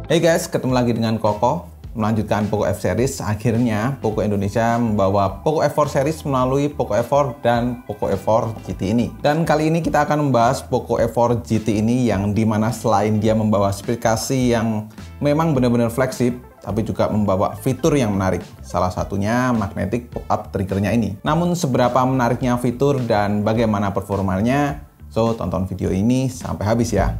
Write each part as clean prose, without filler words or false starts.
Hey guys, ketemu lagi dengan Koko. Melanjutkan Poco F Series, akhirnya Poco Indonesia membawa Poco F4 Series melalui Poco F4 dan Poco F4 GT ini. Dan kali ini kita akan membahas Poco F4 GT ini yang dimana selain dia membawa spesifikasi yang memang benar-benar flagship, tapi juga membawa fitur yang menarik. Salah satunya magnetic pop-up triggernya ini. Namun seberapa menariknya fitur dan bagaimana performanya, so tonton video ini sampai habis ya.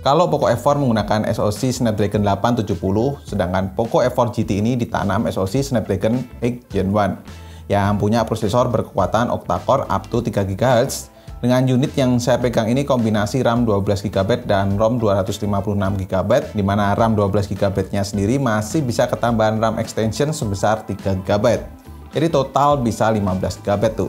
Kalau Poco F4 menggunakan SoC Snapdragon 870, sedangkan Poco F4 GT ini ditanam SoC Snapdragon 8 Gen 1 yang punya prosesor berkekuatan octa-core up to 3 GHz. Dengan unit yang saya pegang ini kombinasi RAM 12 GB dan ROM 256 GB, di mana RAM 12 GB-nya sendiri masih bisa ketambahan RAM extension sebesar 3 GB. Jadi total bisa 15 GB tuh.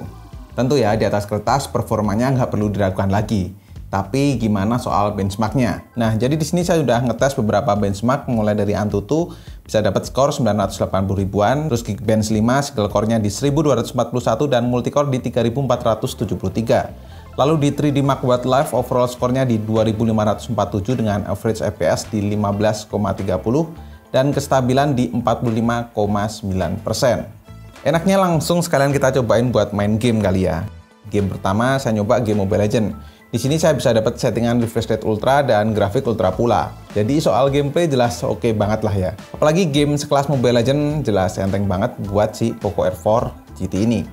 Tentu ya, di atas kertas performanya nggak perlu diragukan lagi. Tapi gimana soal benchmarknya? Nah, jadi di sini saya sudah ngetes beberapa benchmark mulai dari Antutu bisa dapat skor 980 ribuan, terus Geekbench 5 single core-nya di 1241 dan multicore di 3473. Lalu di 3D Mark Wildlife overall skornya di 2547 dengan average FPS di 15,30 dan kestabilan di 45,9%. Enaknya langsung sekalian kita cobain buat main game kali ya. Game pertama saya nyoba game Mobile Legends. Di sini saya bisa dapat settingan refresh rate ultra dan grafik ultra pula. Jadi soal gameplay jelas oke banget lah ya. Apalagi game sekelas Mobile Legends jelas enteng banget buat si Poco F4 GT ini.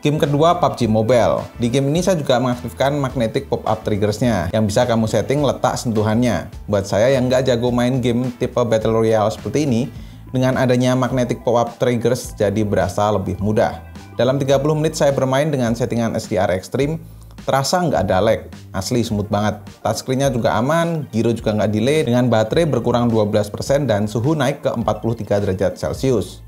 Game kedua PUBG Mobile. Di game ini saya juga mengaktifkan magnetic pop-up triggersnya yang bisa kamu setting letak sentuhannya. Buat saya yang nggak jago main game tipe Battle Royale seperti ini, dengan adanya magnetic pop-up triggers jadi berasa lebih mudah. Dalam 30 menit saya bermain dengan settingan SDR Extreme, terasa nggak ada lag, asli smooth banget. Touchscreen-nya juga aman, gyro juga nggak delay, dengan baterai berkurang 12% dan suhu naik ke 43 derajat Celcius.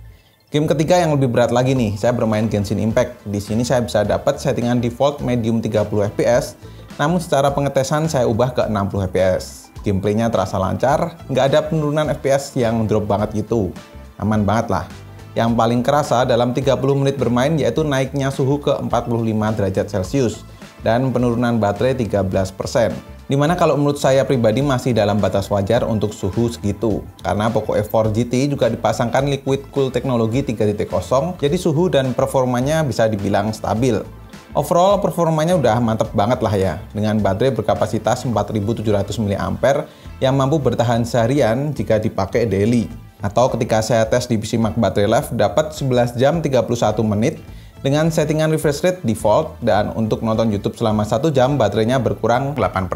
Game ketiga yang lebih berat lagi nih, saya bermain Genshin Impact. Di sini saya bisa dapat settingan default medium 30 fps, namun secara pengetesan saya ubah ke 60 fps. Gameplaynya terasa lancar, nggak ada penurunan fps yang drop banget gitu. Aman banget lah. Yang paling kerasa dalam 30 menit bermain yaitu naiknya suhu ke 45 derajat Celcius dan penurunan baterai 13%. Dimana kalau menurut saya pribadi masih dalam batas wajar untuk suhu segitu. Karena Poco F4 GT juga dipasangkan liquid cool teknologi 3.0, jadi suhu dan performanya bisa dibilang stabil. Overall performanya udah mantep banget lah ya, dengan baterai berkapasitas 4700 mAh yang mampu bertahan seharian jika dipakai daily. Atau ketika saya tes di PC Mark Battery Life dapat 11 jam 31 menit dengan settingan refresh rate default, dan untuk nonton YouTube selama 1 jam baterainya berkurang 8%.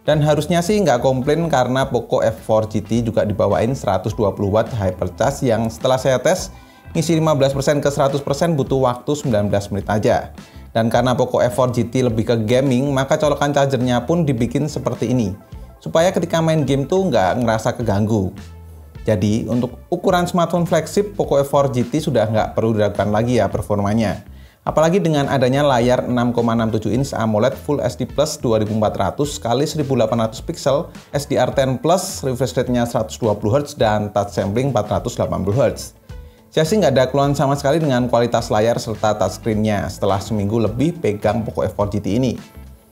Dan harusnya sih nggak komplain karena Poco F4 GT juga dibawain 120 watt hypercharge yang setelah saya tes ngisi 15% ke 100% butuh waktu 19 menit aja. Dan karena Poco F4 GT lebih ke gaming, maka colokan chargernya pun dibikin seperti ini supaya ketika main game tuh nggak ngerasa keganggu. Jadi, untuk ukuran smartphone flagship, Poco F4 GT sudah nggak perlu diragukan lagi ya performanya. Apalagi dengan adanya layar 6,67 inch AMOLED Full HD Plus 2400 x 1800 pixel, SDR10 Plus, refresh rate-nya 120 Hz, dan touch sampling 480 Hz. Saya sih nggak ada keluhan sama sekali dengan kualitas layar serta touchscreen-nya setelah seminggu lebih pegang Poco F4 GT ini.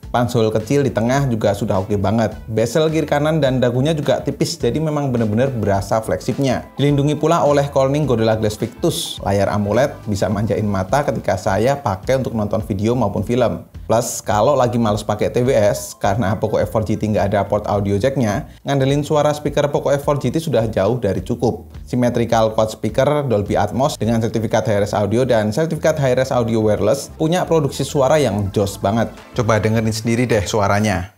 Pansel kecil di tengah juga sudah oke banget. Bezel kiri kanan dan dagunya juga tipis, jadi memang benar-benar berasa fleksibnya. Dilindungi pula oleh Corning Gorilla Glass Victus. Layar AMOLED bisa manjain mata ketika saya pakai untuk nonton video maupun film. Plus, kalau lagi males pakai TWS, karena Poco F4 GT nggak ada port audio jack-nya, ngandelin suara speaker Poco F4 GT sudah jauh dari cukup. Symmetrical quad speaker Dolby Atmos dengan sertifikat Hi-Res Audio dan sertifikat Hi-Res Audio Wireless punya produksi suara yang joss banget. Coba dengerin sendiri deh suaranya.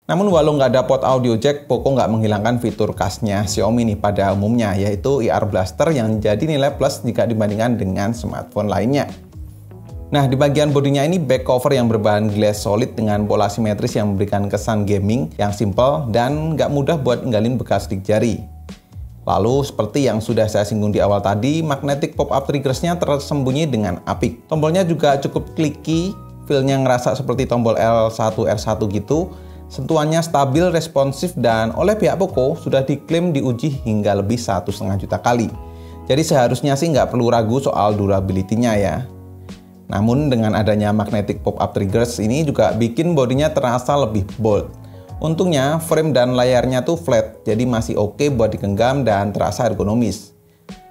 Namun walau nggak ada port audio jack, Poco nggak menghilangkan fitur khasnya Xiaomi nih pada umumnya, yaitu IR Blaster yang jadi nilai plus jika dibandingkan dengan smartphone lainnya. Nah, di bagian bodinya ini back cover yang berbahan glass solid dengan pola simetris yang memberikan kesan gaming yang simple dan nggak mudah buat ninggalin bekas dik jari. Lalu seperti yang sudah saya singgung di awal tadi, magnetic pop-up triggersnya tersembunyi dengan apik. Tombolnya juga cukup clicky, feel-nya ngerasa seperti tombol L1, R1 gitu. Sentuhannya stabil, responsif, dan oleh pihak Poco sudah diklaim diuji hingga lebih 1,5 juta kali. Jadi seharusnya sih nggak perlu ragu soal durability-nya ya. Namun dengan adanya magnetic pop-up triggers ini juga bikin bodinya terasa lebih bold. Untungnya frame dan layarnya tuh flat, jadi masih oke buat digenggam dan terasa ergonomis.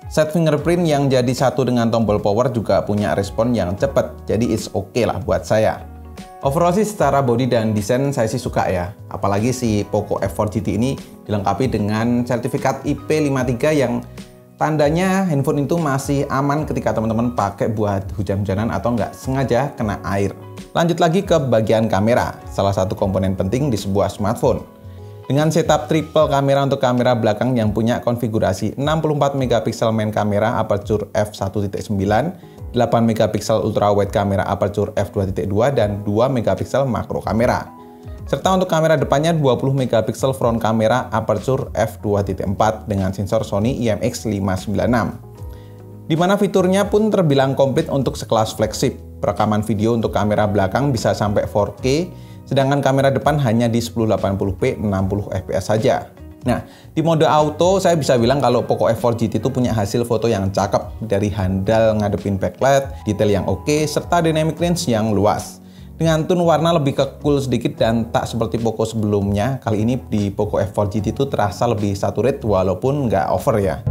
Set fingerprint yang jadi satu dengan tombol power juga punya respon yang cepat, jadi it's okay lah buat saya. Overall sih secara body dan desain saya sih suka ya. Apalagi si Poco F4 GT ini dilengkapi dengan sertifikat IP53 yang tandanya handphone itu masih aman ketika teman-teman pakai buat hujan-hujanan atau nggak sengaja kena air. Lanjut lagi ke bagian kamera, salah satu komponen penting di sebuah smartphone. Dengan setup triple kamera untuk kamera belakang yang punya konfigurasi 64 megapiksel main kamera aperture f1.9, 8 megapiksel ultra wide kamera aperture f2.2, dan 2 megapiksel makro kamera. Serta untuk kamera depannya 20 megapiksel front kamera aperture f2.4 dengan sensor Sony IMX596. Di mana fiturnya pun terbilang komplit untuk sekelas flagship. Rekaman video untuk kamera belakang bisa sampai 4K, sedangkan kamera depan hanya di 1080p 60 fps saja. Nah, di mode auto saya bisa bilang kalau Poco F4 GT itu punya hasil foto yang cakep, dari handle ngadepin backlight, detail yang oke, serta dynamic range yang luas. Dengan tone warna lebih ke cool sedikit dan tak seperti Poco sebelumnya, kali ini di Poco F4 GT itu terasa lebih saturate walaupun nggak over ya.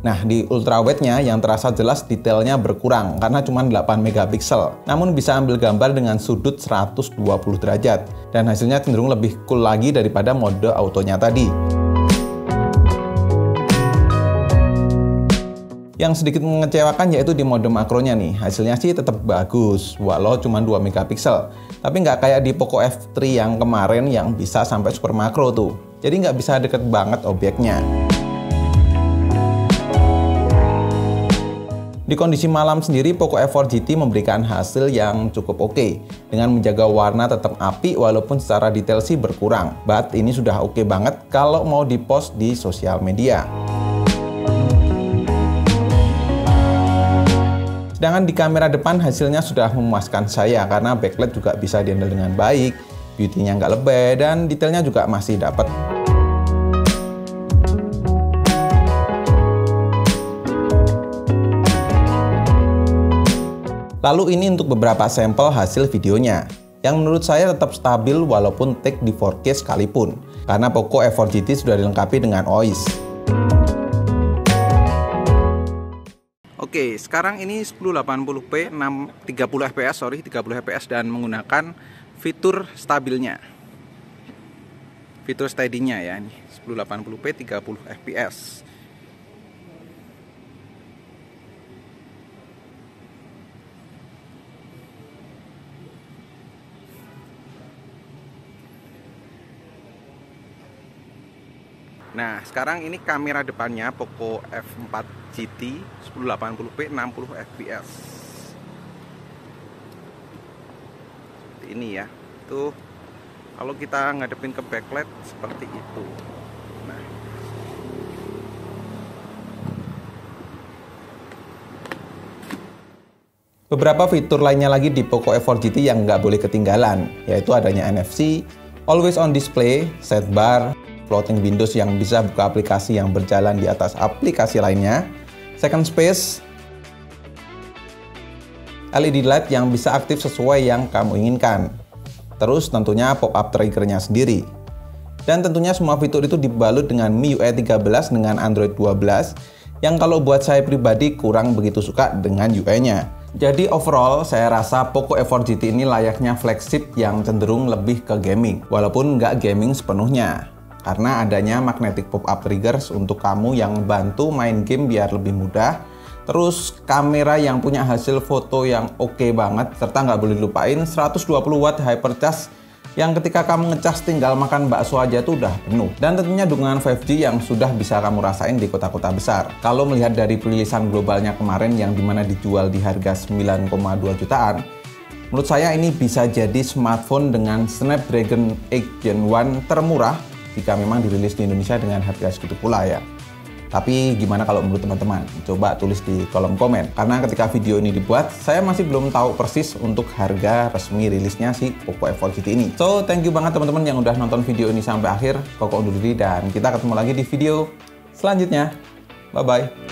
Nah, di ultrawide-nya yang terasa jelas detailnya berkurang karena cuma 8 megapiksel. Namun bisa ambil gambar dengan sudut 120 derajat dan hasilnya cenderung lebih cool lagi daripada mode autonya tadi. Yang sedikit mengecewakan yaitu di mode makronya nih. Hasilnya sih tetap bagus walau cuma 2 megapiksel. Tapi nggak kayak di Poco F3 yang kemarin yang bisa sampai super makro tuh. Jadi nggak bisa deket banget objeknya. Di kondisi malam sendiri, Poco F4 GT memberikan hasil yang cukup oke, dengan menjaga warna tetap api walaupun secara detail sih berkurang. But ini sudah oke banget kalau mau dipost di sosial media. Sedangkan di kamera depan hasilnya sudah memuaskan saya karena backlight juga bisa dihandle dengan baik, beauty-nya nggak lebay, dan detailnya juga masih dapat. Lalu ini untuk beberapa sampel hasil videonya, yang menurut saya tetap stabil walaupun take di 4K sekalipun, karena Poco F4 GT sudah dilengkapi dengan OIS. Oke, sekarang ini 1080p 30 fps dan menggunakan fitur stabilnya. Fitur steady-nya ya, ini 1080p 30 fps. Nah, sekarang ini kamera depannya Poco F4 GT 1080p 60 fps. Seperti ini ya. Tuh, kalau kita ngadepin ke backlight seperti itu. Nah, beberapa fitur lainnya lagi di Poco F4 GT yang nggak boleh ketinggalan, yaitu adanya NFC, always on display, sidebar, floating windows yang bisa buka aplikasi yang berjalan di atas aplikasi lainnya, second space, LED light yang bisa aktif sesuai yang kamu inginkan, terus tentunya pop-up triggernya sendiri. Dan tentunya semua fitur itu dibalut dengan MIUI 13 dengan Android 12, yang kalau buat saya pribadi kurang begitu suka dengan UI-nya. Jadi overall, saya rasa Poco F4 GT ini layaknya flagship yang cenderung lebih ke gaming, walaupun nggak gaming sepenuhnya. Karena adanya magnetic pop-up triggers untuk kamu yang bantu main game biar lebih mudah. Terus kamera yang punya hasil foto yang oke banget, serta nggak boleh lupain 120 watt hypercharge yang ketika kamu ngecas tinggal makan bakso aja tuh udah penuh. Dan tentunya dukungan 5G yang sudah bisa kamu rasain di kota-kota besar. Kalau melihat dari perilisan globalnya kemarin yang dimana dijual di harga 9,2 jutaan, menurut saya ini bisa jadi smartphone dengan Snapdragon 8 Gen 1 termurah jika memang dirilis di Indonesia dengan harga segitu pula ya. Tapi gimana kalau menurut teman-teman? Coba tulis di kolom komen. Karena ketika video ini dibuat, saya masih belum tahu persis untuk harga resmi rilisnya si Poco F4 GT ini. So, thank you banget teman-teman yang udah nonton video ini sampai akhir. Koko undur diri dan kita ketemu lagi di video selanjutnya. Bye-bye.